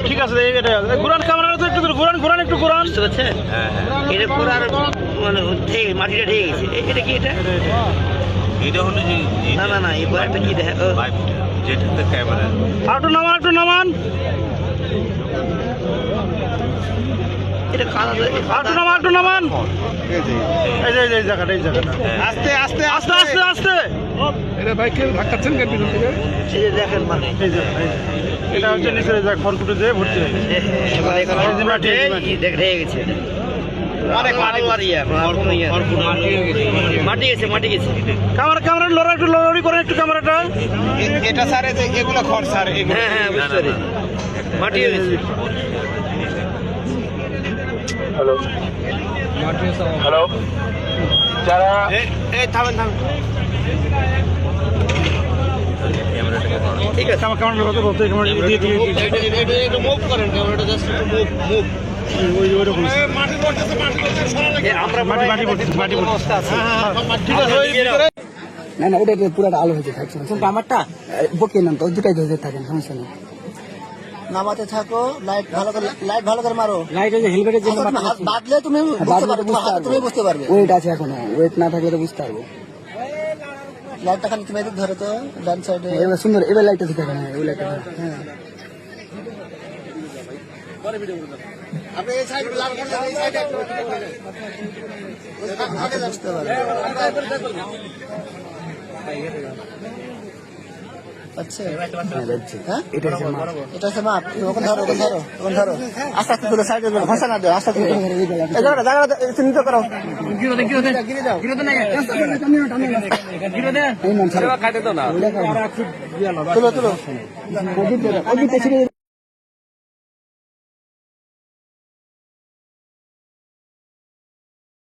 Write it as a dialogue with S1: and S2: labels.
S1: ঠিক আছে ঘুরান ক্যামেরা তো একটু ঘুরান ঘুরান একটু ঘুরান
S2: বুঝতে পারছেন? এটা পুরো আর মানে মাটিটা ঢেকে গেছে। এটা কি এটা?
S3: এটা হলো যে
S2: না না না এই একটা কি দেখা
S3: যেটাতে ক্যামেরা
S1: একটু নামান একটু নামান
S2: এটা কাদা
S1: একটু নামান একটু নামান এই যে এই জায়গাটা এই জায়গাটা
S4: আস্তে আস্তে
S1: আস্তে আস্তে আস্তে
S4: এটা বাইক ধাক্কাচ্ছেন কেন পিছন থেকে?
S2: এই যে দেখেন মানে
S1: এই যে এটা হচ্ছে নিচে যা খড়কুটো দিয়ে ভর্তি হয়ে গেছে।
S2: এবার এখানে
S1: এই যে মাটি, এই যে মাটি।
S2: ঢেকে গেছে এটা। অনেক মাটি গেছে মাটি গেছে।
S1: ক্যামেরা ক্যামেরা লড়া একটু লড়াড়ি করেন একটু ক্যামেরাটা
S4: এটা স্যার এই যে এগুলো খড় স্যার এগুলো
S2: হ্যাঁ হ্যাঁ বুঝতে পারি মাটি গেছে।
S1: হ্যালো হ্যালো যারা
S4: এই থামেন থামেন
S2: ঠিক আছে
S1: ক্যামেরা কথা বলতে ক্যামেরা দিয়ে দিয়ে
S4: একটু মুভ করেন ক্যামেরাটা জাস্ট একটু মুভ
S1: ওই ওইরকম
S4: মাটি পড়তেছে
S2: আমরা
S1: মাটি মাটি পড়ছে মাটি পড়ছে
S4: ঠিক আছে ওই ভিতরে
S5: না না ওটা পুরোটা আলো হয়েছে থাকছে কিন্তু আমারটা বকিয়ে নাম তো দুটাই ধরে থাকেন সমস্যা নেই
S6: নামাতে থাকো লাইট ভালো করে মারো
S5: লাইট হয়েছে হেলমেটের জন্য
S6: বাদলে তুমি বুঝতে পারবে তুমি বুঝতে পারবে
S5: ওয়েট আছে এখনো ওয়েট না থাকলে তো বুঝতে পারবো
S6: লাইটটা খালি তুমি এদিক ধরো তো ডান সাইডে
S5: এবার সুন্দর এবার লাইটটা ঠিক আছে ওই লাইটটা হ্যাঁ
S4: আপনি এই সাইড লাল করলে এই সাইডে
S6: বুঝতে পারবে আচ্ছা হ্যাঁ
S5: এটা হচ্ছে মাপ।
S6: এটা হচ্ছে মাপ ওখানে ধরো ওখানে ধরো আস্তে আস্তে করে সাইডে ঘষা না দেও আস্তে আস্তে এই জায়গাটা চিহ্নিত করো
S5: এই নাম ছাড়ো।
S4: খাইতে তো না
S6: তুলো তুলো
S5: ওই দিকটা ছিঁড়ে